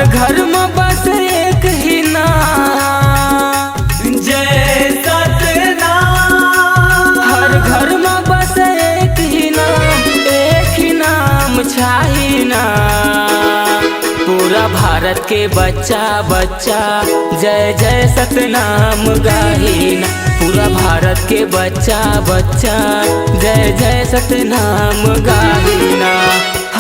हर घर में बस एक ही नाम जय सतनाम। हर घर में बस एक ही नाम छाही ना। पूरा भारत के बच्चा बच्चा जय जय सतनाम गाही ना। पूरा भारत के बच्चा बच्चा जय जय सतनाम गाही ना।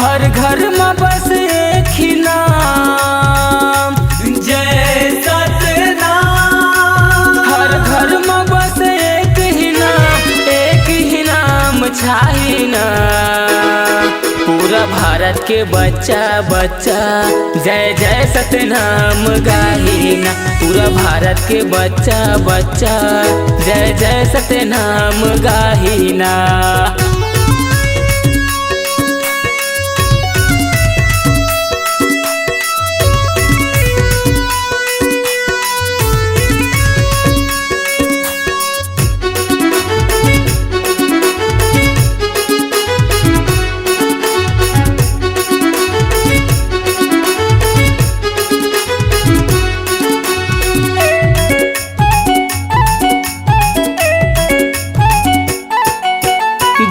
हर घर में बस एक ही नाम जय सतनाम। हर घर में बस एक ही नाम छाही ना। पूरा भारत के बच्चा बच्चा जय जय सतनाम गाही ना। पूरा भारत के बच्चा बच्चा जय जय सतनाम गाही ना।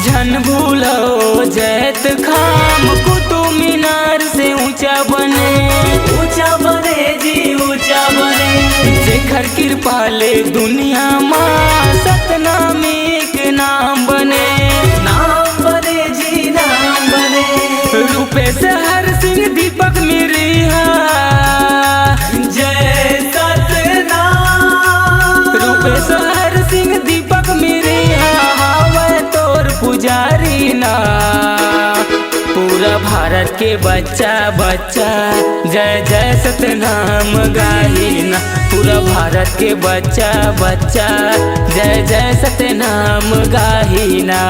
जन भूलो जैत खाम कुतुब मीनार से ऊंचा बने जी ऊंचा बने। जेखर कृपाले दुनिया माँ सतनाम एक नाम बने जी नाम बने। रूपेश हर सिंह दीपक मिरिया जय सतनाम। रूपेश हर सिंह दीपक मिरिया पुजारी ना। पूरा भारत के बच्चा बच्चा जय जय सतनाम गाही ना। पूरा भारत के बच्चा बच्चा जय जय सतनाम गाही ना।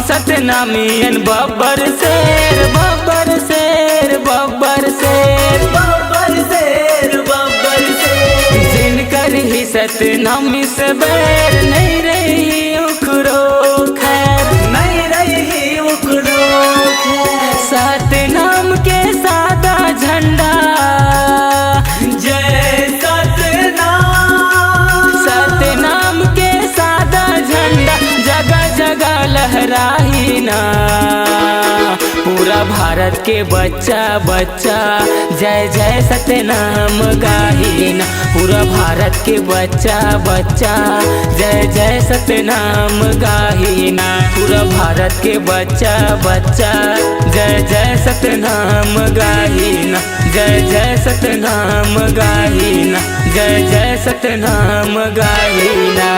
सतनामियन बब्बर शेर बब्बर शेर बब्बर शेर बब्बर शेर बब्बर शेर। जिनकर ही सतनामी से बैर नहीं रही उखरो खैर नहीं रही उखरो खैर। सतनाम के सादा झंडा जय सतनाम। सतनाम के सादा झंडा जगह जगह लहराही ना। पूरा भारत के बच्चा बच्चा जय जय सतनाम गाही ना। पूरा भारत के बच्चा बच्चा जय जय सतनाम गाही ना। पूरा भारत के बच्चा बच्चा जय जय सतनाम गाही ना। जय जय सतनाम गाही ना। जय जय सतनाम गाही ना।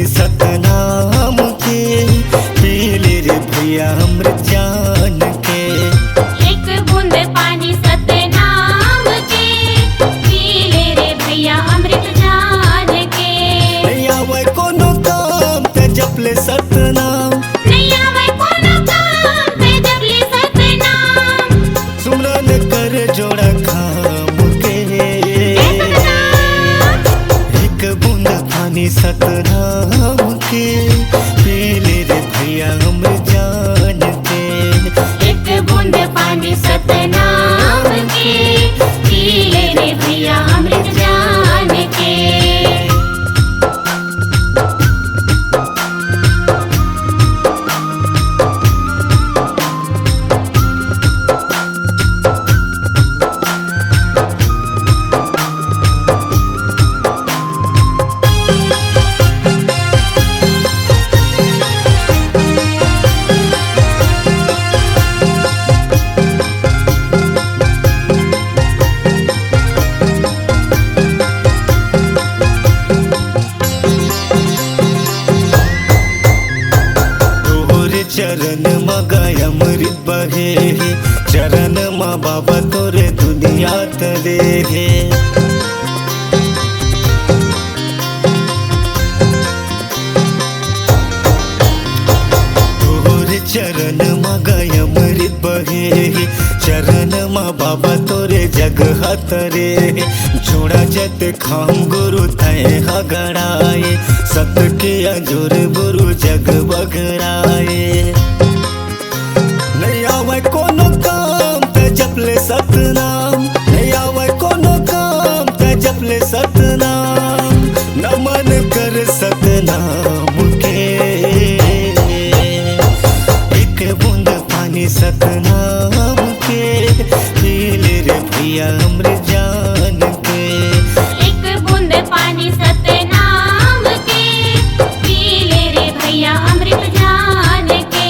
सतनाम के पीले रे भैया हम जान के। एक बूंद पानी सतनाम के पीले रे भैया अमृत जान के। बहे चरण माँ बाबा तोरे दुनिया तरे हे। तोरे चरण माँ गय अमृत बहे चरण माँ बाबा तोरे जग हतरे जोड़ा जत खाम गुरु तय हगड़ाए सत के अजोर गुरु जग बगड़ाए। नहीं आवे कोनो काम ते जपले सतनाम नहीं आवे कोनो काम ते जपले सतनाम नमन कर सतनाम के एक बूंद पानी सतनाम के पी ले रे भैया अमृत जान के। एक बूंद पानी सतनाम के पी ले रे भैया अमृत जान के।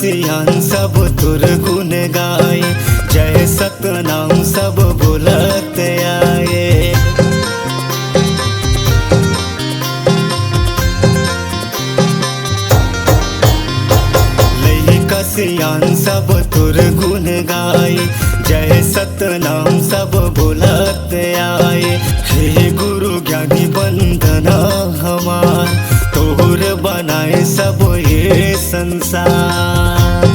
सियान सब तुर गुण गाए जय सतनाम सब बोलत आए। लइका सियान सब तुर गुण गाए जय सतनाम सब बोलत आए। हे गुरु ज्ञानी बंदना हमार तोहर बनाए सब ये संसार।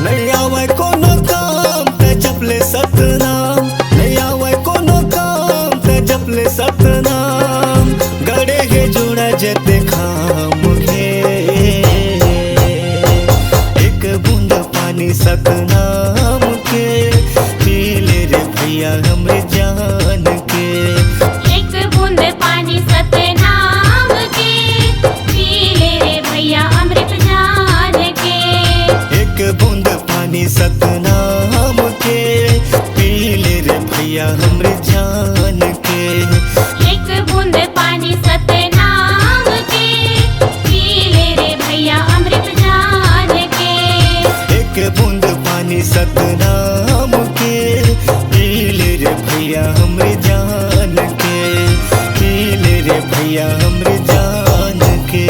नहीं आवे कोनो काम ते जपले सतनाम नहीं आवे कोनो काम ते जपले सतनाम गड़े हे जोड़ा जते खाम घे एक बूंद पानी सतनाम के पी ले रे भैया अमृत जान के। एक बूंद पानी सतनाम के पी ले रे भैया अमृत जान के। एक बूंद पानी सतनाम के पी ले रे भैया अमृत जान के। एक बूंद पानी सतनाम के पी ले रे भैया अमृत जान के। एक बूंद पानी सतनाम के पी ले रे भैया अमृत जान के पी ले रे भैया अमृत जान के।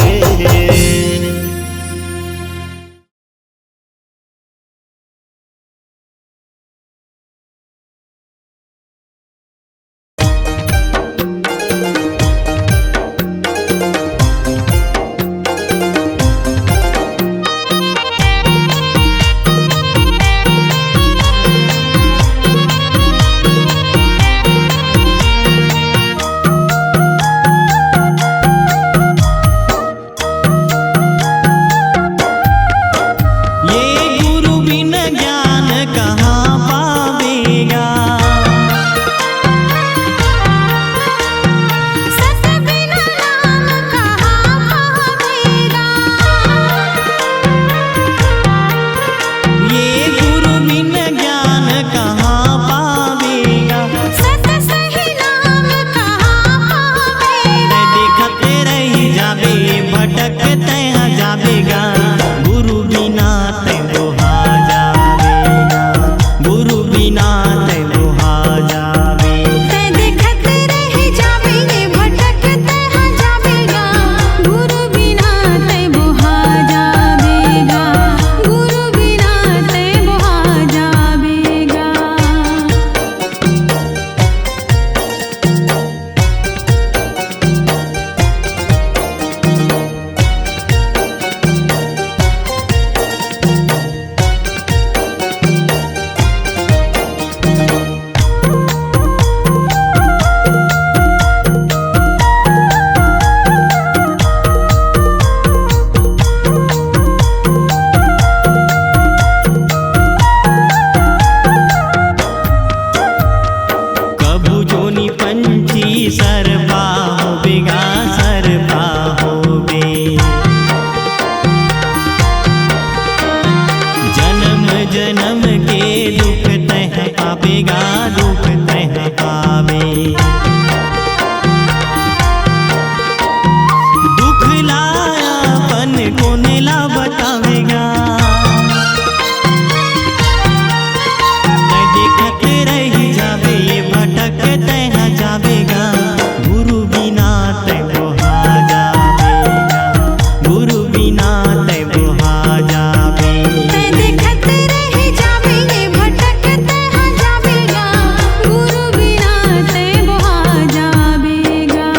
जन्म के दुख तह पावेगा, दुख तह पावे। दुख लायापन कोने ला बतावेगा, देखत रही जावे ये भटक तह जावेगा। गुरु बिना तय बोहा जावेगा, गुरु बिना तय बोहा जावे। देखत रही जावे ये भटक तह जावेगा, गुरु बिना तय बोहा जावेगा।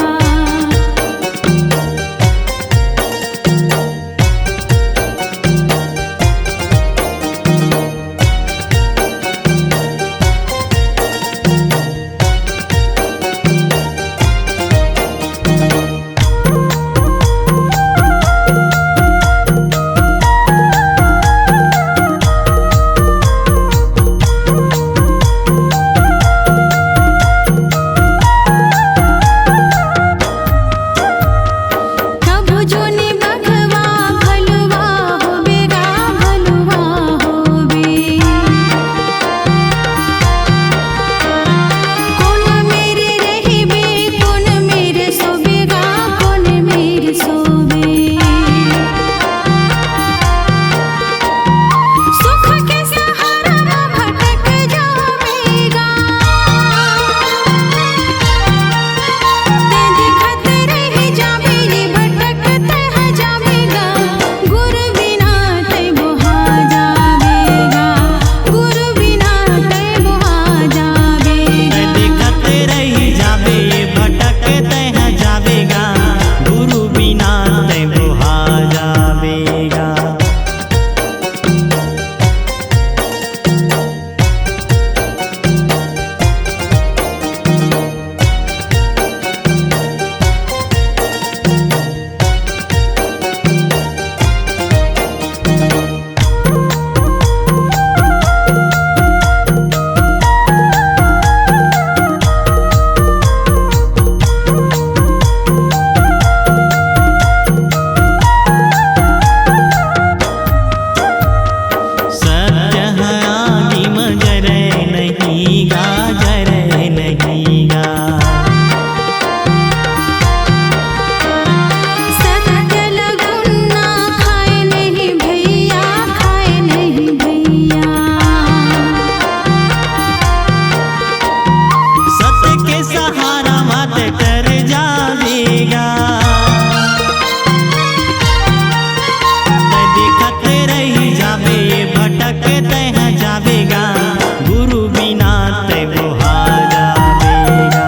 कबो जोने बघवा भलवा होवेगा, भलवा होवे। कौन मेरे रहिबे, कौन मेरे सोवेगा, कौन मेरे सोवे। सुख के सहारा भटक जावेगा, देखत रही जावे ये भटक तह जावेगा। गुरु बिना तय बोहा जावेगा, गुरु बिना तय बोहा जावेगा। देखत रही जावे ये भटक तह जावेगा, गुरु बिना तय बोहा जावेगा। सत्य है आदिम जरे नहीं गा, जरे नहीं गा। सत्य लगुना खाए नहीं भैया, खाए नहीं भैया। सत्य के सहारा मत कर जावेगा, देखत रही जावे ये भटक तह जावेगा। गुरु बिना तय बोहा जावेगा,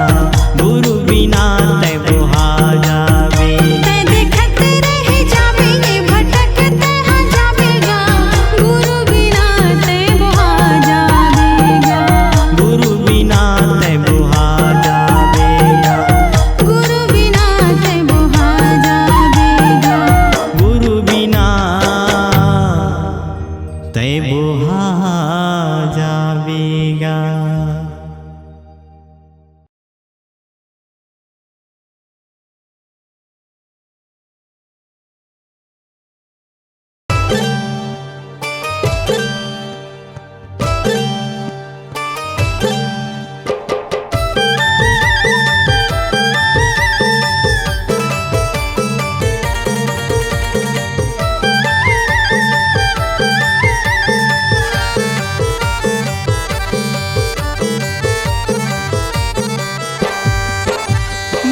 गुरु बिना तय बोहा जावेगा। देखत रही जावे ये भटक तह जावेगा, गुरु बिना तय बोहा जावेगा। गुरु बिना तय बोहा जावेगा, गुरु बिना तय बोहा जावेगा। गुरु बिना तय बोहा जावेगा।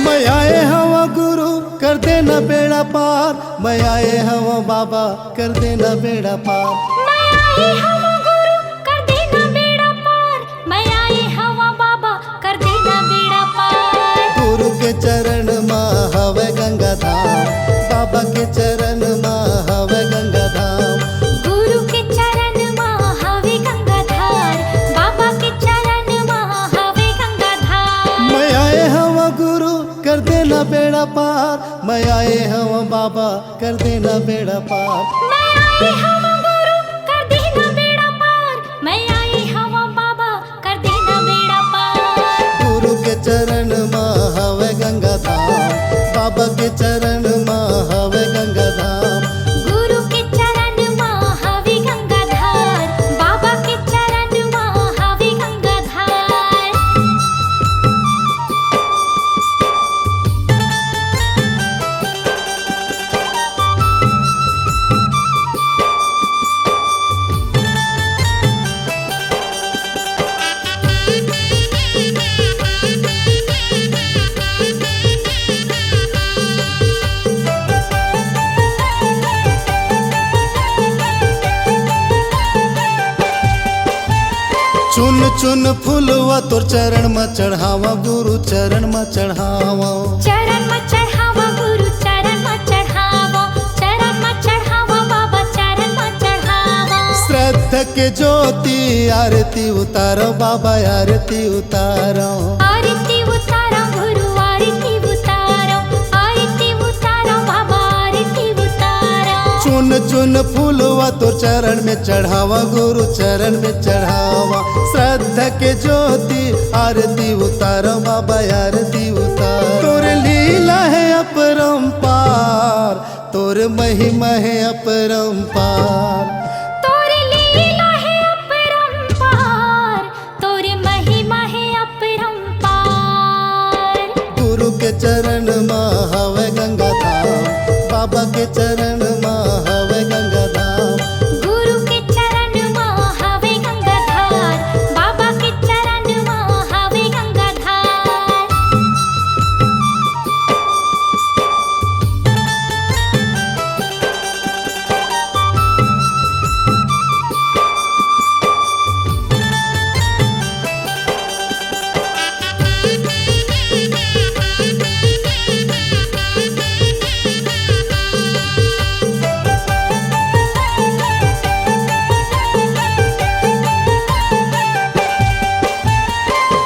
मैं आए हवा गुरु कर देना बेड़ा पार, मैं आए हवा बाबा कर देना बेड़ा पार। मैं आई हवा गुरु कर देना बेड़ा पार, मैं आई हवा बाबा कर देना बेड़ा पार। गुरु के चरण माँ हवे गंगा धाम, बाबा के चरण माँ हवे गंगा धाम। गुरु के चरण माँ हवे गंगाधार, बाबा के चरण माँ हवे गंगाधार। मैं आए हवा गुरु कर देना बेड़ा पार, मैं आए हवा बाबा कर देना बेड़ा पार। मैं आई हवा गुरु कर देना बेड़ा पार, मैं आई हवा बाबा कर देना बेड़ा पार। गुरु के चरण माँ हवे गंगा धाम, बाबा के चरण माँ हवे गंगा धाम। गुरु के चरण माँ हवे गंगाधार, बाबा चुन चुन फूलवा तोर चरण में चढ़ावा गुरु चरण में चढ़ावा चरण में चढ़ावा गुरु चरण में चढ़ावा चरण में चढ़ावा बाबा चरण में चढ़ावा श्रद्धा के ज्योति आरती उतारो बाबा आरती उतारो आरती उतारो गुरु आरती उतारो बाबा आरती उतारो चुन चुन फूलवा तो चरण में चढ़ावा गुरु चरण में चढ़ावा श्रद्धा के ज्योति आरती उतारो बाबा आरती उतारो तोर लीला है अपरंपार तोर महिमा है अपरंपार तोर लीला है अपरंपार तोर महिमा है अपरंपार गुरु के चरण में हवे गंगा धाम बाबा के चरण में हवे गंगा धाम गुरु के चरण में हवे गंगाधार बाबा के चरण में हवे गंगाधार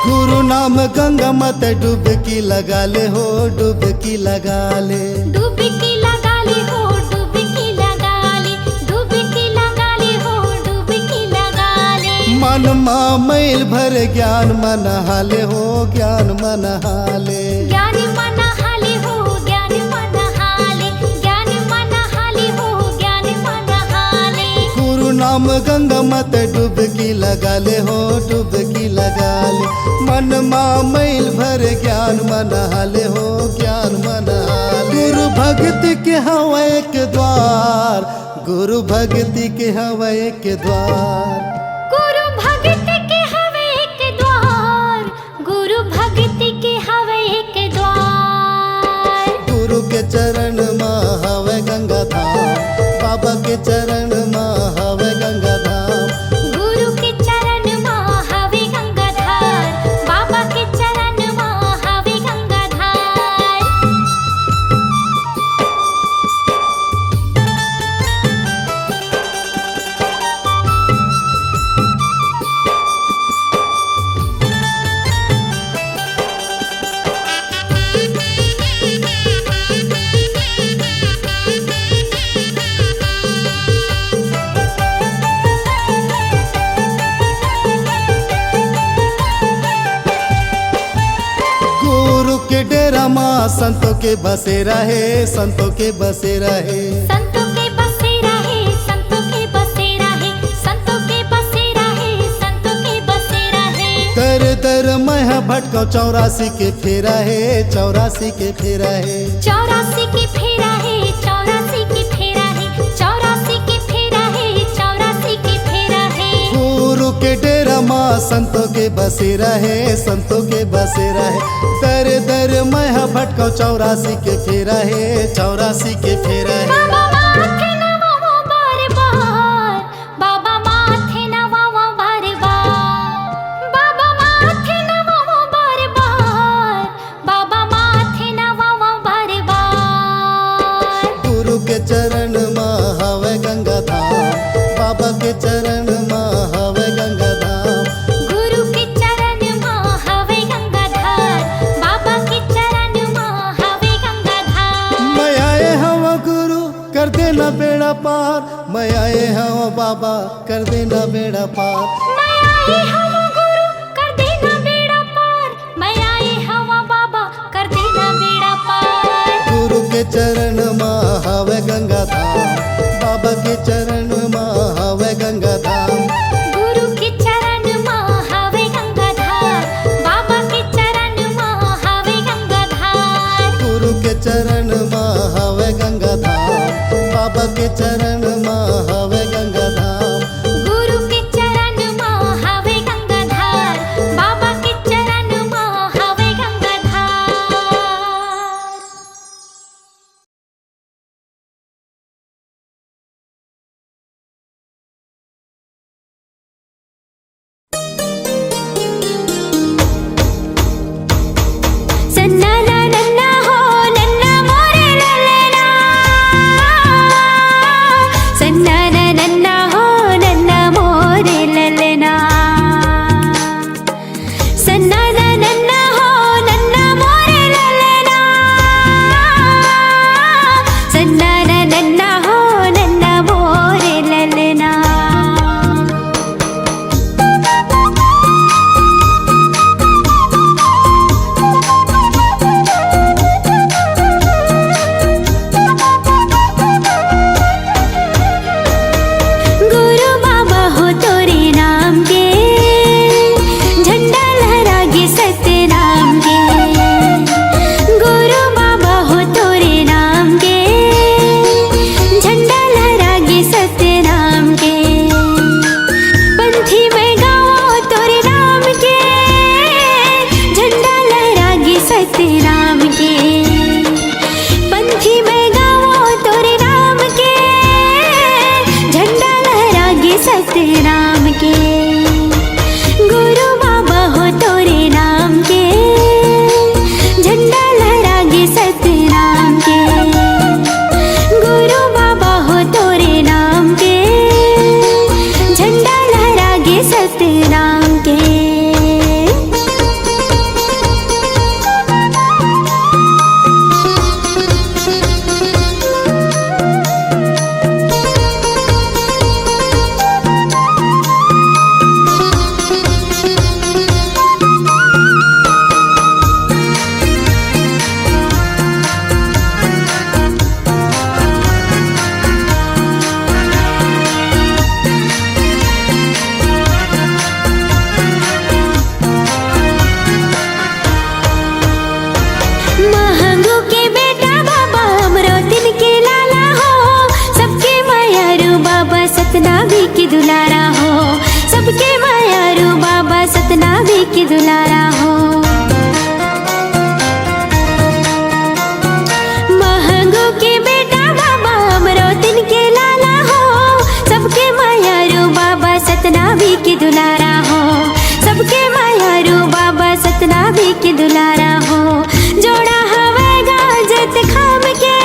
गुरु नाम गंगा मत डुबकी लगा ले हो डुबकी लगा ले डुबकी लगा ले हो डुबकी लगा ले डुबकी लगा ले हो डुबकी लगा ले मन मा मैल भर ज्ञान मन हाले हो ज्ञान मन हाले ज्ञान मन हाले हो ज्ञान मन हाले ज्ञान मन हाले हो ज्ञान मन हाले गुरु नाम गंगा मत डुबकी लगा ले हो डुबकी लगा ले मन मा मैल भर ज्ञान मन हाले हो ज्ञान मन हाले गुरु भक्ति के हवा एक द्वार गुरु भक्ति के हवा एक द्वार गुरु भक्ति के हवे एक द्वार गुरु भक्ति के हवे एक द्वार गुरु के चरण में हवे गंगा धाम बाबा के चरण में हवे गंगा धाम गुरु के चरण में हवे गंगाधार बाबा के चरण में हवे गंगाधार गुरु के डेरा माँ संतों के बसे रहे संतों के बसे रहे संतों के बसे रहे संतों के बसे रहे संतों के बसे रहे संतों के बसे रहे दर दर मैं भटको 84 के फेरा है 84 के फेरा है 84 के फेरा है 84 के फेरा है 84 के फेरा है 84 के फेरा है गुरु के डेरा माँ संतों के बसे रहे संतों के बसे रहे दर दर मैं भटको 84 के फेरा है 84 के फेरा है बाबा माथे नवावा बार बार बाबा माथे नवावा बार बार बाबा माथे नवावा बार बार बाबा माथे नवावा बार बार गुरु के चरण में हवे गंगा धाम बाबा के चरण में हवे गंगा धाम गुरु के चरण में हवे गंगाधार बाबा के चरण में हवे गंगाधार मैं आए हवा गुरु कर देना बेड़ा पार मैं आए हवा बाबा कर देना बेड़ा पार मैं आई हवा गुरु कर देना बेड़ा पार मैं आई हवा बाबा कर देना बेड़ा पार गुरु के चरण में हवे गंगा धाम बाबा के चरण में हवे गंगा धाम गुरु के चरण में हवे गंगाधार बाबा के चरण में हवे गंगाधार गुरु के चरण में हवे गंगा धाम बाबा के चरण में हवे गंगा सतनाम के। गुरु बाबा हो तोरे नाम के, झंडा लहरागे सतनाम के। गुरु बाबा हो तोरे नाम के, झंडा लहरागे सतनाम के। महंगू के बेटा बाबा अमरोतिन के लाला हो, सबके मायारू बाबा सतनामी की दुलारा हो। सबके मायारू बाबा सतनामी की दुलारा हो। महंगू के बेटा बाबा अमरोतिन के लाला हो, सबके मायारू बाबा सतनामी की दुलारा हो। सबके मायारू बाबा सतनामी की दुलारा हो। जोड़ा हवेगा जत खाम के,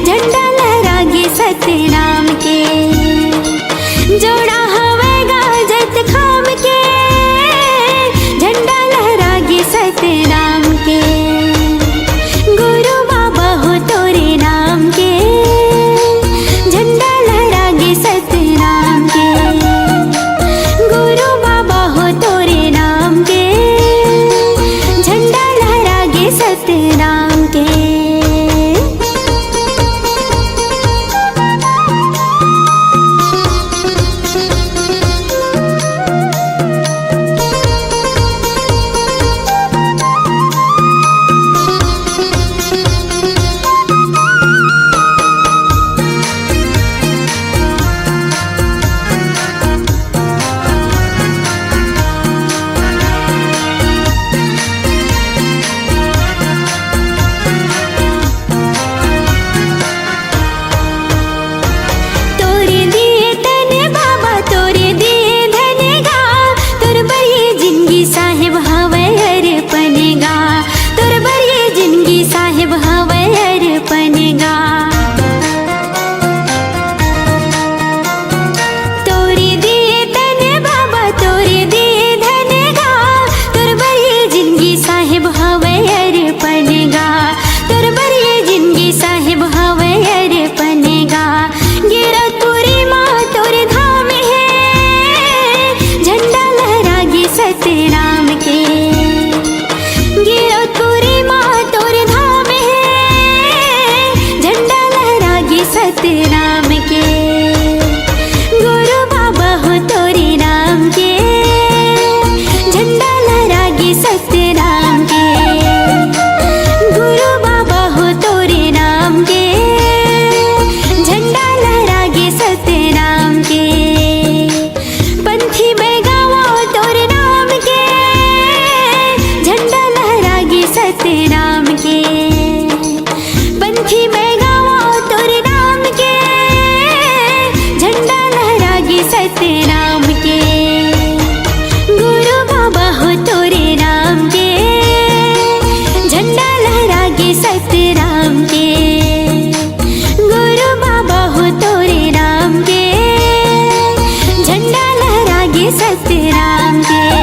झंडा लहरागे सतनाम के। जोड़ा हवेगा जत खाम के, झंडा लहरागे सतनाम के। गुरु बाबा हो तोरे नाम के, झंडा लहरागे सतनाम के। गुरु बाबा हो तोरे नाम के, झंडा लहरागे सतनाम के। तोरे दिए तने बाबा तोरे दिए धनेगा, तोर बरिए जिंदगी साहिब हवे अर्पणेगा। तोर बरिए जिंदगी साहिब हवे अर्पणेगा। तोरे दिए तने बाबा तोरे दिए धनेगा, तोर बरिए जिंदगी साहिब हवे अर्पणेगा। तोर बरिए जिंदगी साहिब हवे अर्पणेगा। गिरतपुरी माँ तोरे धाम है, झंडा लहरागे सतनाम के। गिरतपुरी माँ तोरे धाम है, झंडा लहरागे सतनाम के। गुरु बाबा हो तोरे नाम के, झंडा लहरागे सतनाम के। गुरु बाबा हो तोरे नाम के, झंडा लहरागे सतनाम के। पंथी बेगावा तोरे नाम के, झंडा लहरागे सतनाम के। पंथी बेगावा तोरे नाम के, झंडा लहरागे सतनाम के। गुरु बाबा हो तोरे नाम के, झंडा लहरागे सतनाम के। गुरु बाबा हो तोरे नाम के, झंडा लहरागे सतनाम के।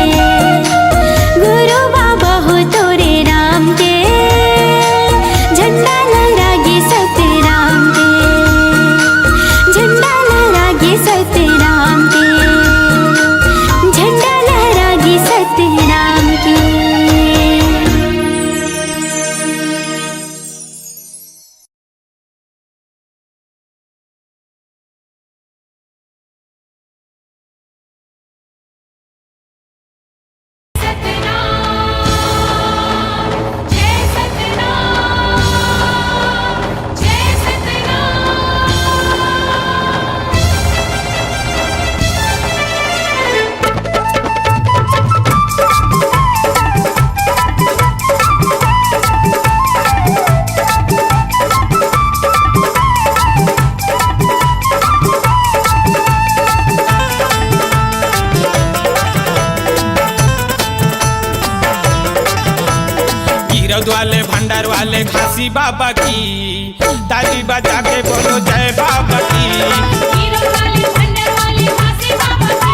हीरोज वाले भंडार वाले घासी बाबा की ताली बजा के बोलो जय बाबा की। हीरो वाले भंडार वाले घासी बाबा की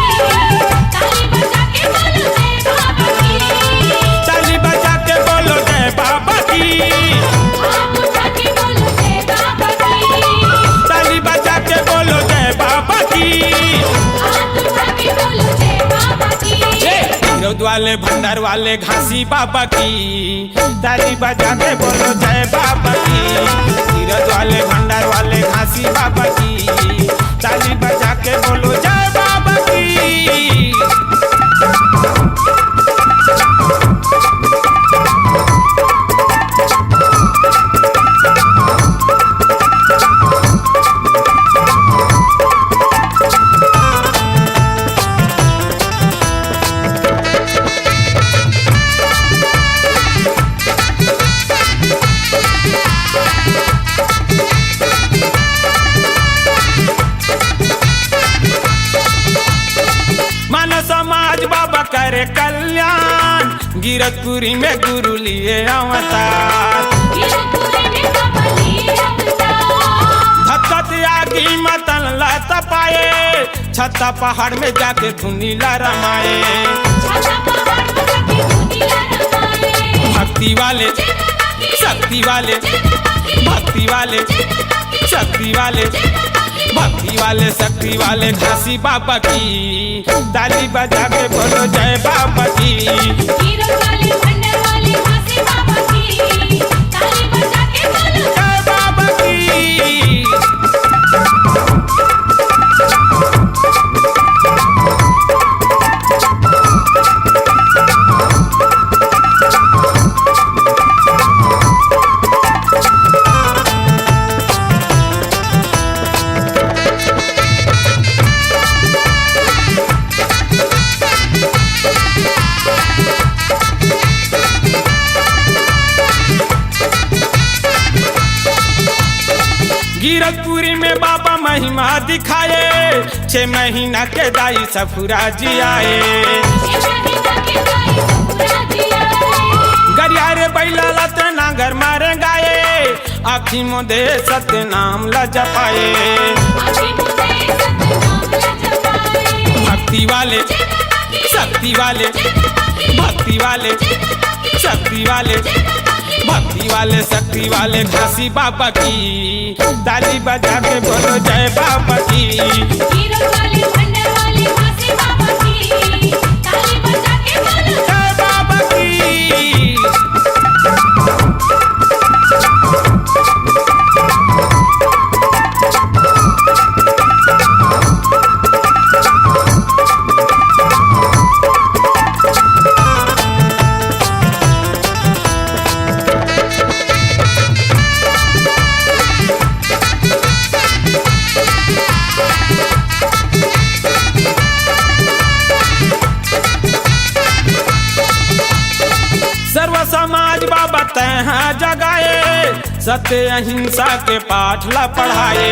ताली बजा के बोलो जय बाबा की। ताली बजा के बोलो जय बाबा की। हाथ उठा के बोलो जय बाबा की। ताली बजा के बोलो जय बाबा की। हाथ उठा के बोलो जय बाबा की। हीरोज वाले भंडार वाले घासी बाबा की ताली बजा के बोलो जय बाबा की। हीरोज वाले भंडार वाले घासी बाबा की ताली बजा के बोलो जय बाबा की। मानव समाज बाबा करे कल्याण गिरतपुरी में गुरु लिए अवतार। गिरपुरी में बाबा लिए अवतार। धक्कत आगी मतन लत पाए छत्ता पहाड़ में जाके धुनीला रमाए। छाता पहाड़ पर जाके दुनिया रमाए। भक्ति वाले शक्ति वाले भक्ति वाले शक्ति वाले भक्ति वाले शक्ति वाले घासी बाबा की ताली बजा के बोलो जय बाबा की। हीरो वाले भंडार वाले घासी बाबा की ताली बजा के बोलो जय बाबा की। गिरतपुरी में बाबा महिमा दिखाए 6 महीना के दाई सफुरा जी आए। गरियारे बैला लत नागर मारे गाए आखी मोदे सत्य नाम लजपाए। भक्ति वाले शक्ति वाले भक्ति वाले शक्ति वाले भक्ति वाले शक्ति वाले घासी बाबा की ताली बजा के बोलो जय बाबा की। हीरो वाले भंडार वाले घासी बाबा की ताली बजा के बोलो जय बाबा की। सर्व समाज बाबा तैहा जगाए सत्य अहिंसा के पाठ ला पढ़ाए।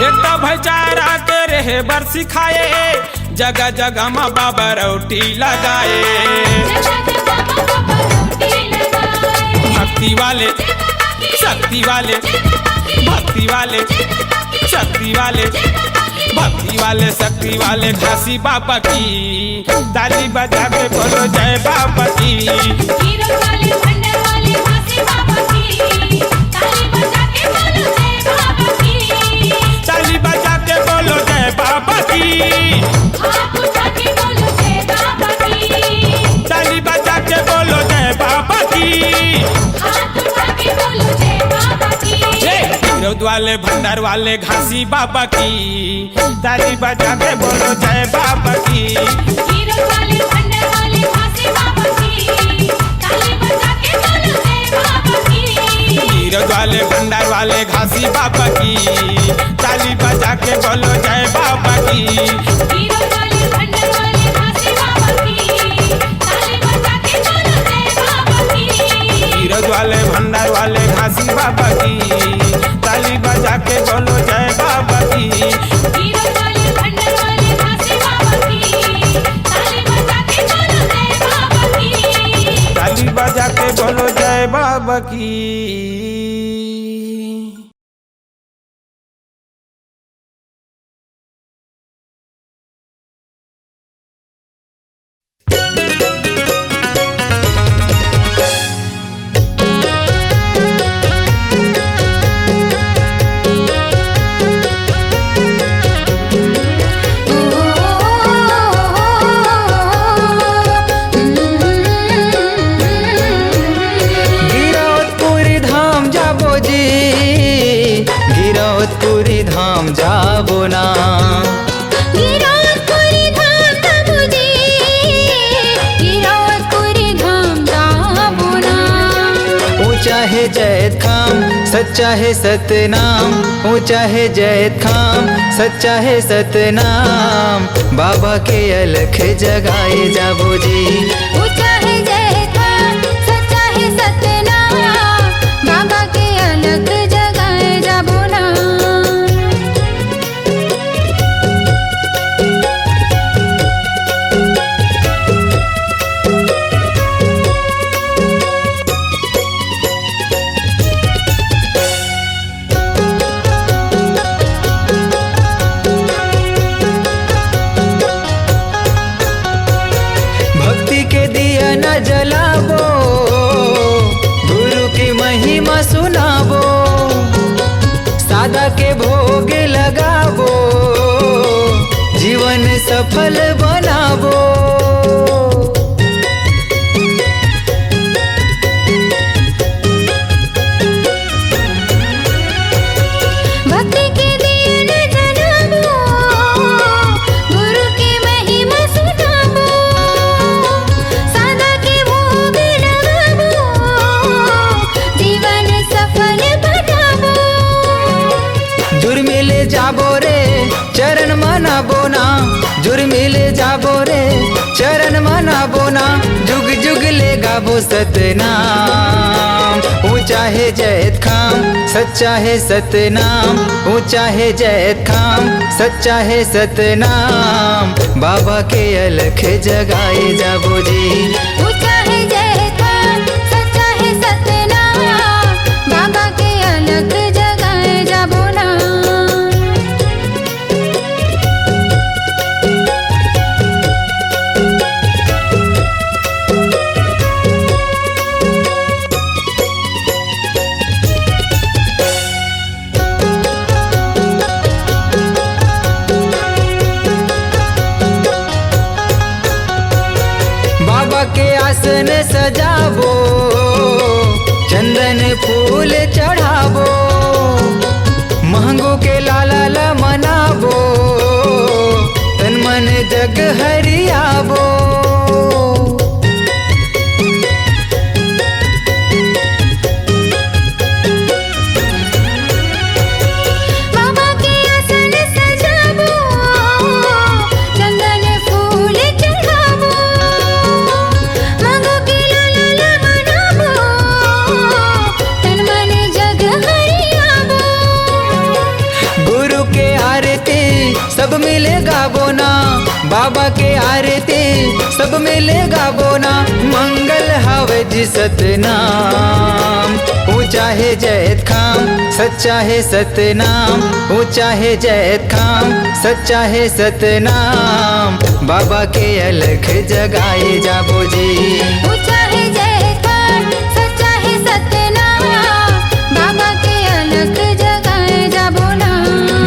एकता भाईचारा के रहबर सिखाए जगह जगह माँ बाबा रोटी लगाए। भक्ति वाले शक्ति वाले भक्ति वाले शक्ति वाले भक्ति वाले शक्ति वाले घासी बाबा की ताली बजा के बोलो जय बाबा की। हीरो वाले भंडार वाले घासी बाबा की ताली बजा के बोलो जय बाबा की। ताली बजा के बोलो जय बाबा की। हाथ उठा के बोलो जय बाबा की। ताली बजा के बोलो जय बाबा की। हाथ उठा के बोलो जय बाबा की। हीरोज वाले भंडार वाले घासी बाबा की ताली बजा के बोलो जय बाबा की। हीरो वाले भंडार वाले घासी बाबा की ताली बजा के बोलो जय बाबा की। हीरोज वाले भंडार वाले घासी बाबा की ताली बजा के बोलो जय बाबा की। हीरो वाले भंडार वाले घासी बाबा की ताली बजा के बोलो जय बाबा की। हीरोज वाले भंडार वाले घासी बाबा की ताली बजा के बोलो जय बाबा की। हीरो वाले भंडार वाले घासी बाबा की ताली बजा के बोलो जय बाबा बाबा की। गिरौदपुरी धाम जाबो जी, गिरौदपुरी धाम जाबो ना। गिरौदपुरी धाम जाबो जी, गिरौदपुरी धाम जाबो ना। ऊंचा है जैत खाम, सच्चा है सतनाम, ऊंचा है जैत खाम, सच्चा है सतनाम, बाबा के अलख जगाए जाबो जी। ऊंचा है जय खान, सच्चा है सतनाम, बाबा के अलग जगाए जाबो ना। भक्ति के दिया न जलाबो, गुरु की महिमा सुनाबो, सादा के भोग लगाबो, जीवन सफल बनाबो। भक्ति के दिया न जलाबो, गुरु की महिमा सुनाबो, सादा के भोग लगाबो, जीवन सफल बनाबो। जुर्मिले जाबो रे चरण मनाबो ना, जुर्मिले जाबो रे चरण मनाबो ना, जुग जुग ले गाबो सतनाम। ऊंचा है जैत खाम, सच्चा है सतनाम, ऊंचा है जैत खाम, सच्चा है सतनाम, बाबा के अलख जगाए जाबो जी। ऊंचा है जय खान, सच्चा है सतनाम, बाबा के अलग जगाए जाबो ना। बाबा के आसन सजाबो, चंदन फूल चढ़ाबो, महंगो के लाला ला मनाबो, तन मन जग हरियाबो। बाबा के आसन सजाबो, चंदन फूल चढ़ाबो, मांगो के लाला मनाबो, तन मन जग हरियाबो। गुरु के आरती सब मिले गाबो ना, बाबा के आरती सब मिले गाबो ना, मंगल हावे जी सतनाम। ऊंचा है जैत खाम, सच्चा है सतनाम, ऊंचा है जैत खाम, सच्चा है सतनाम, बाबा के अलख जगाए जाबो जी। ऊंचा है जय खान, सच्चा है सतनाम, बाबा के अलग जगाए जाबो ना।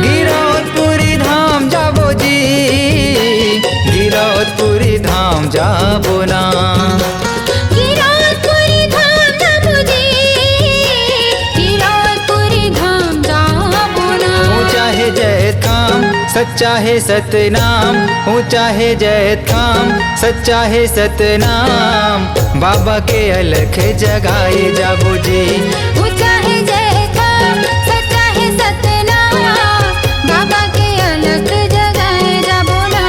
गिरौदपुरी धाम जाबो जी, गिरौदपुरी धाम जाबो ना। गिरौदपुरी धाम जाबो जी, गिरौदपुरी धाम जाबो ना। ऊंचा है जैत खाम, सच्चा है सतनाम, ऊंचा है जैत खाम, सच्चा है सतनाम, बाबा के अलख जगाए जाबो जी। ऊंचा है जय खान, सच्चा है सतनाम, बाबा के अलग जगाए जाबो ना।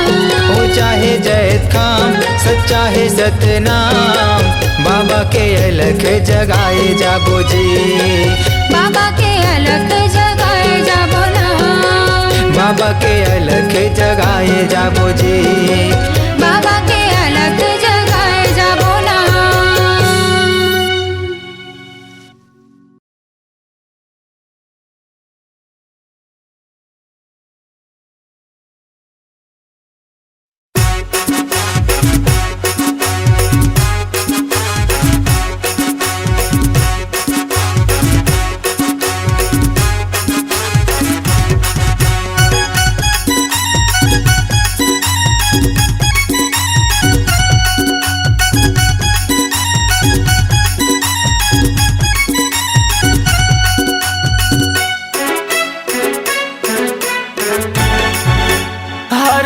ऊंचा है जैत खाम, सच्चा है सतनाम, बाबा के अलख जगाए जाबो जी। बाबा के अलग जगाए जाबो ना। बाबा के अलख जगाए जाबो जी। बाबा के अलग जगाए जाबो ना।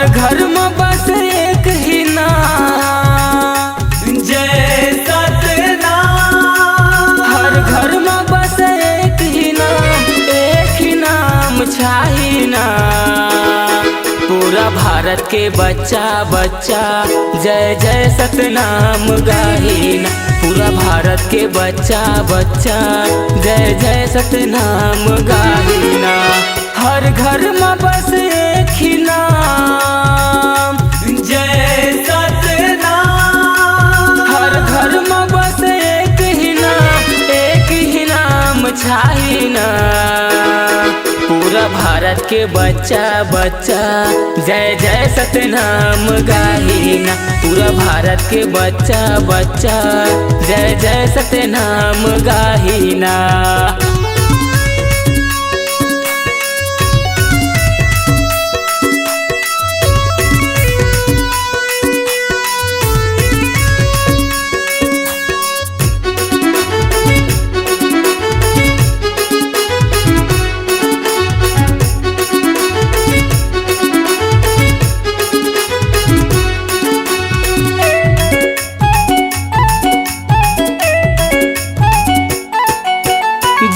घर में बस एक ही नाम जय सतनाम। हर घर में बस एक ही नाम छाही ना। पूरा भारत के बच्चा बच्चा जय जय सतनाम गाही ना। पूरा भारत के बच्चा बच्चा जय जय सतनाम गाही ना। हर घर में बस एक ही नाम जय सतनाम। हर घर में बस एक ही नाम छाही ना। पूरा भारत के बच्चा बच्चा जय जय सतनाम गाही ना। पूरा भारत के बच्चा बच्चा जय जय सतनाम गाही ना।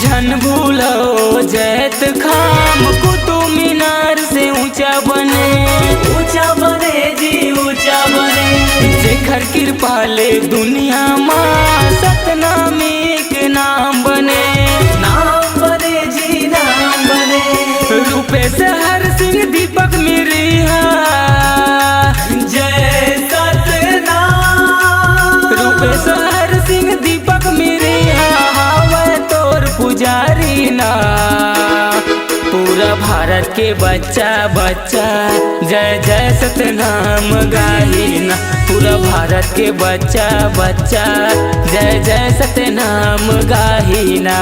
जन भूलो जैत खाम कुतुब मीनार से ऊंचा बने जी ऊंचा बने। जेखर कृपाले दुनिया माँ सतनामी के नाम बने जी नाम बने। रूपेश हर सिंह दीपक मिरिहा जय सतनाम। रूपेश हर सिंह दीपक मिरिहा पुजारी ना। पूरा भारत के बच्चा बच्चा जय जय सतनाम गाही ना। पूरा भारत के बच्चा बच्चा जय जय सतनाम गाही ना।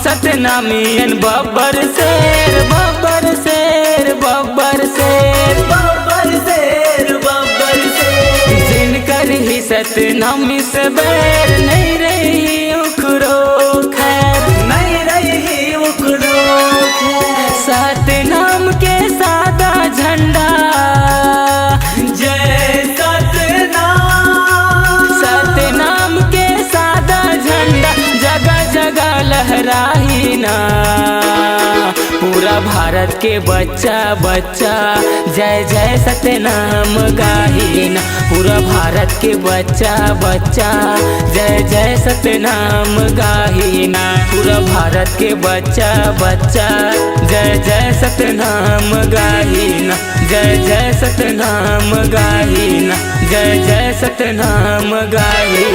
सतनामियन बब्बर शेर बब्बर शेर बब्बर शेर बब्बर शेर बब्बर शेर। जिनकर ही सतनामी से बैर नहीं रही उखरो खैर नहीं रही उखरो खैर। सतनाम के सादा झंडा जय सतनाम। सतनाम के सादा झंडा जगह जगह लहराही ना। पूरा भारत के बच्चा बच्चा जय जय सतनाम गाही ना। पूरा भारत के बच्चा बच्चा जय जय सतनाम गाही ना। पूरा भारत के बच्चा बच्चा जय जय सतनाम गाही ना। जय जय सतनाम गाही ना। जय जय सतनाम गाही